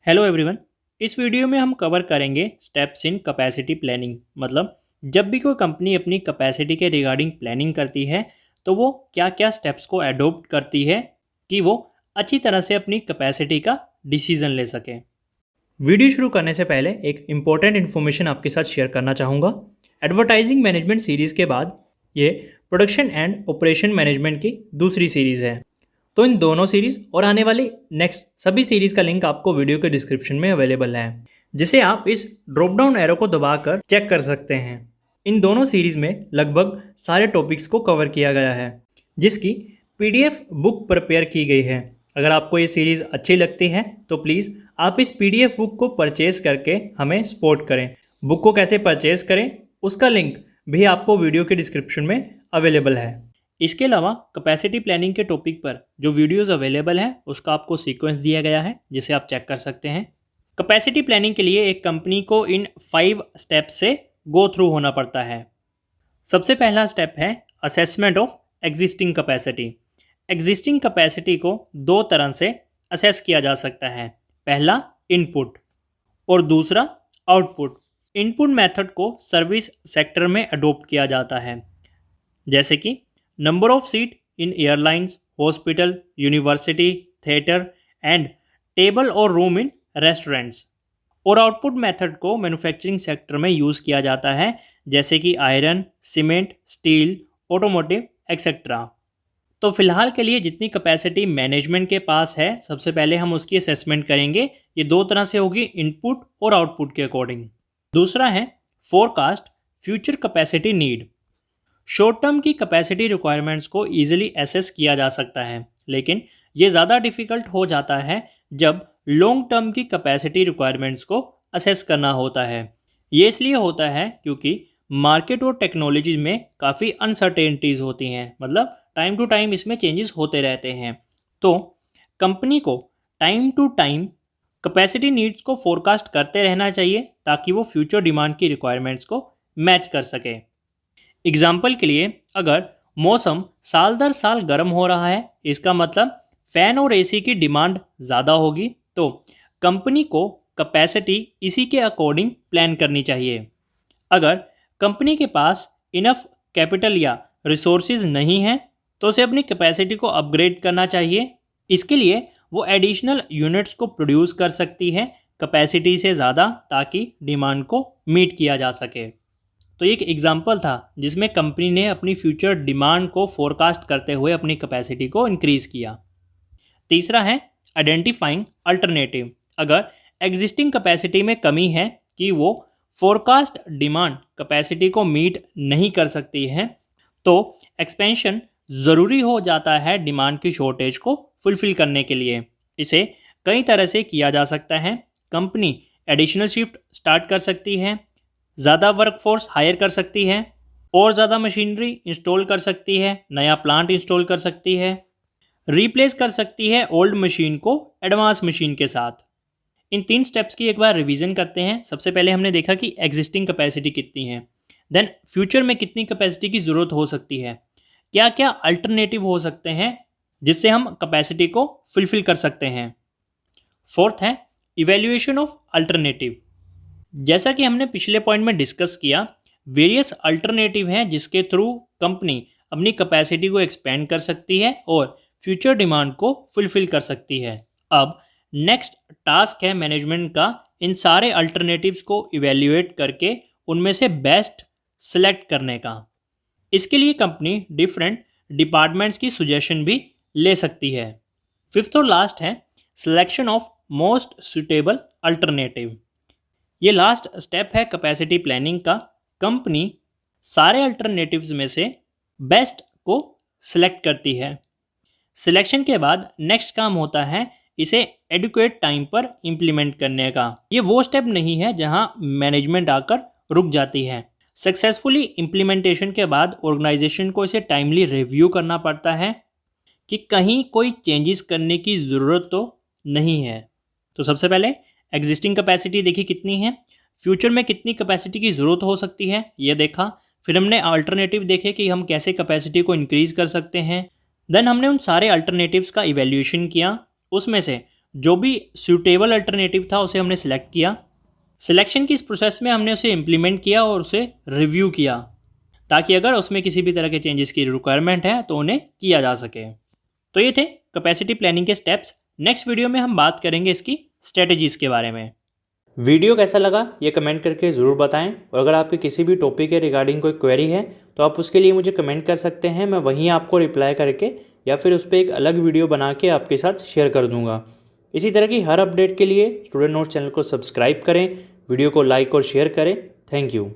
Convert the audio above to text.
Hello everyone. इस video में हम कवर करेंगे स्टेप्स इन कैपेसिटी प्लानिंग। मतलब जब भी कोई कंपनी अपनी कैपेसिटी के रिगार्डिंग प्लानिंग करती है तो वो क्या क्या स्टेप्स को अडोप्ट करती है कि वो अच्छी तरह से अपनी कैपेसिटी का डिसीजन ले सके। वीडियो शुरू करने से पहले एक इम्पॉर्टेंट इन्फॉर्मेशन आपके साथ शेयर करना चाहूँगा। एडवर्टाइजिंग मैनेजमेंट सीरीज़ के बाद ये प्रोडक्शन एंड ऑपरेशन मैनेजमेंट की दूसरी सीरीज़ है। तो इन दोनों सीरीज़ और आने वाली नेक्स्ट सभी सीरीज़ का लिंक आपको वीडियो के डिस्क्रिप्शन में अवेलेबल है, जिसे आप इस ड्रॉप डाउन एरो को दबाकर चेक कर सकते हैं। इन दोनों सीरीज़ में लगभग सारे टॉपिक्स को कवर किया गया है, जिसकी पीडीएफ बुक प्रिपेयर की गई है। अगर आपको ये सीरीज़ अच्छी लगती है तो प्लीज़ आप इस पीडीएफ बुक को परचेज़ करके हमें सपोर्ट करें। बुक को कैसे परचेज़ करें उसका लिंक भी आपको वीडियो के डिस्क्रिप्शन में अवेलेबल है। इसके अलावा कैपेसिटी प्लानिंग के टॉपिक पर जो वीडियोस अवेलेबल हैं उसका आपको सीक्वेंस दिया गया है, जिसे आप चेक कर सकते हैं। कैपेसिटी प्लानिंग के लिए एक कंपनी को इन 5 स्टेप्स से गो थ्रू होना पड़ता है। सबसे पहला स्टेप है assessment of existing capacity. Existing capacity को दो तरह से असेस किया जा सकता है। पहला इनपुट और दूसरा आउटपुट। इनपुट मेथड को सर्विस सेक्टर में अडोप्ट किया जाता है, जैसे कि number of seat in airlines, hospital, university, theatre and table और रूम इन रेस्टोरेंट्स। और आउटपुट मेथड को मैन्युफैक्चरिंग सेक्टर में यूज़ किया जाता है, जैसे कि iron, cement, steel, automotive etcetera. तो फिलहाल के लिए जितनी कैपेसिटी मैनेजमेंट के पास है, सबसे पहले हम उसकी असेसमेंट करेंगे। ये दो तरह से होगी, इनपुट और आउटपुट के अकॉर्डिंग। दूसरा है forecast future capacity need. Short term की कैपेसिटी रिक्वायरमेंट्स को ईजिली एसेस किया जा सकता है, लेकिन ये ज़्यादा डिफ़िकल्ट हो जाता है जब लॉन्ग टर्म की कैपेसिटी रिक्वायरमेंट्स को असेस करना होता है। ये इसलिए होता है क्योंकि मार्केट और टेक्नोलॉजी में काफ़ी अनसर्टेनिटीज़ होती हैं। मतलब टाइम टू टाइम इसमें चेंजेस होते रहते हैं। तो कंपनी को time to time capacity needs को फोरकास्ट करते रहना चाहिए, ताकि वो फ्यूचर डिमांड की रिक्वायरमेंट्स को मैच कर सके। एग्जाम्पल के लिए, अगर मौसम साल दर साल गर्म हो रहा है, इसका मतलब फ़ैन और एसी की डिमांड ज़्यादा होगी, तो कंपनी को कैपेसिटी इसी के अकॉर्डिंग प्लान करनी चाहिए। अगर कंपनी के पास इनफ कैपिटल या रिसोर्सेज नहीं है तो उसे अपनी कैपेसिटी को अपग्रेड करना चाहिए। इसके लिए वो एडिशनल यूनिट्स को प्रोड्यूस कर सकती है कैपेसिटी से ज़्यादा, ताकि डिमांड को मीट किया जा सके। तो एक एग्जाम्पल था जिसमें कंपनी ने अपनी फ्यूचर डिमांड को फोरकास्ट करते हुए अपनी कैपेसिटी को इंक्रीज़ किया। तीसरा है आइडेंटिफाइंग अल्टरनेटिव। अगर एग्जिस्टिंग कैपेसिटी में कमी है कि वो फोरकास्ट डिमांड कैपेसिटी को मीट नहीं कर सकती है, तो एक्सपेंशन ज़रूरी हो जाता है डिमांड की शॉर्टेज को फुलफ़िल करने के लिए। इसे कई तरह से किया जा सकता है। कंपनी एडिशनल शिफ्ट स्टार्ट कर सकती है, ज़्यादा वर्कफोर्स हायर कर सकती है, और ज़्यादा मशीनरी इंस्टॉल कर सकती है, नया प्लांट इंस्टॉल कर सकती है, रिप्लेस कर सकती है ओल्ड मशीन को एडवांस मशीन के साथ। इन 3 स्टेप्स की एक बार रिवीजन करते हैं। सबसे पहले हमने देखा कि एग्जिस्टिंग कैपेसिटी कितनी है, देन फ्यूचर में कितनी कैपेसिटी की ज़रूरत हो सकती है, क्या क्या अल्टरनेटिव हो सकते हैं जिससे हम कैपेसिटी को फुलफ़िल कर सकते हैं। फोर्थ है इवैल्यूएशन ऑफ अल्टरनेटिव। जैसा कि हमने पिछले पॉइंट में डिस्कस किया, वेरियस अल्टरनेटिव हैं जिसके थ्रू कंपनी अपनी कैपेसिटी को एक्सपेंड कर सकती है और फ्यूचर डिमांड को फुलफ़िल कर सकती है। अब नेक्स्ट टास्क है मैनेजमेंट का इन सारे अल्टरनेटिव्स को इवैल्यूएट करके उनमें से बेस्ट सेलेक्ट करने का। इसके लिए कंपनी डिफरेंट डिपार्टमेंट्स की सुजेशन भी ले सकती है। फिफ्थ और लास्ट है selection of most suitable alternative. ये लास्ट स्टेप है कैपेसिटी प्लानिंग का। कंपनी सारे अल्टरनेटिव्स में से बेस्ट को सिलेक्ट करती है। सिलेक्शन के बाद नेक्स्ट काम होता है इसे एडुकेट टाइम पर इम्प्लीमेंट करने का। ये वो स्टेप नहीं है जहां मैनेजमेंट आकर रुक जाती है। सक्सेसफुली इम्प्लीमेंटेशन के बाद ऑर्गेनाइजेशन को इसे टाइमली रिव्यू करना पड़ता है कि कहीं कोई चेंजेस करने की ज़रूरत तो नहीं है। तो सबसे पहले एग्जिस्टिंग कैपेसिटी देखी कितनी है, फ्यूचर में कितनी कैपेसिटी की ज़रूरत हो सकती है ये देखा। फिर हमने अल्टरनेटिव देखे कि हम कैसे कैपेसिटी को इंक्रीज़ कर सकते हैं। देन हमने उन सारे अल्टरनेटिव्स का इवैल्यूएशन किया, उसमें से जो भी सूटेबल अल्टरनेटिव था उसे हमने सेलेक्ट किया। सिलेक्शन की इस प्रोसेस में हमने उसे इम्प्लीमेंट किया और उसे रिव्यू किया, ताकि अगर उसमें किसी भी तरह के चेंजेस की रिक्वायरमेंट है तो उन्हें किया जा सके। तो ये थे कैपेसिटी प्लानिंग के स्टेप्स। नेक्स्ट वीडियो में हम बात करेंगे इसकी स्ट्रेटजीज़ के बारे में। वीडियो कैसा लगा ये कमेंट करके ज़रूर बताएं, और अगर आपके किसी भी टॉपिक के रिगार्डिंग कोई क्वेरी है तो आप उसके लिए मुझे कमेंट कर सकते हैं। मैं वहीं आपको रिप्लाई करके या फिर उस पर एक अलग वीडियो बना के आपके साथ शेयर कर दूंगा। इसी तरह की हर अपडेट के लिए स्टूडेंट नोट्स चैनल को सब्सक्राइब करें, वीडियो को लाइक और शेयर करें। Thank you.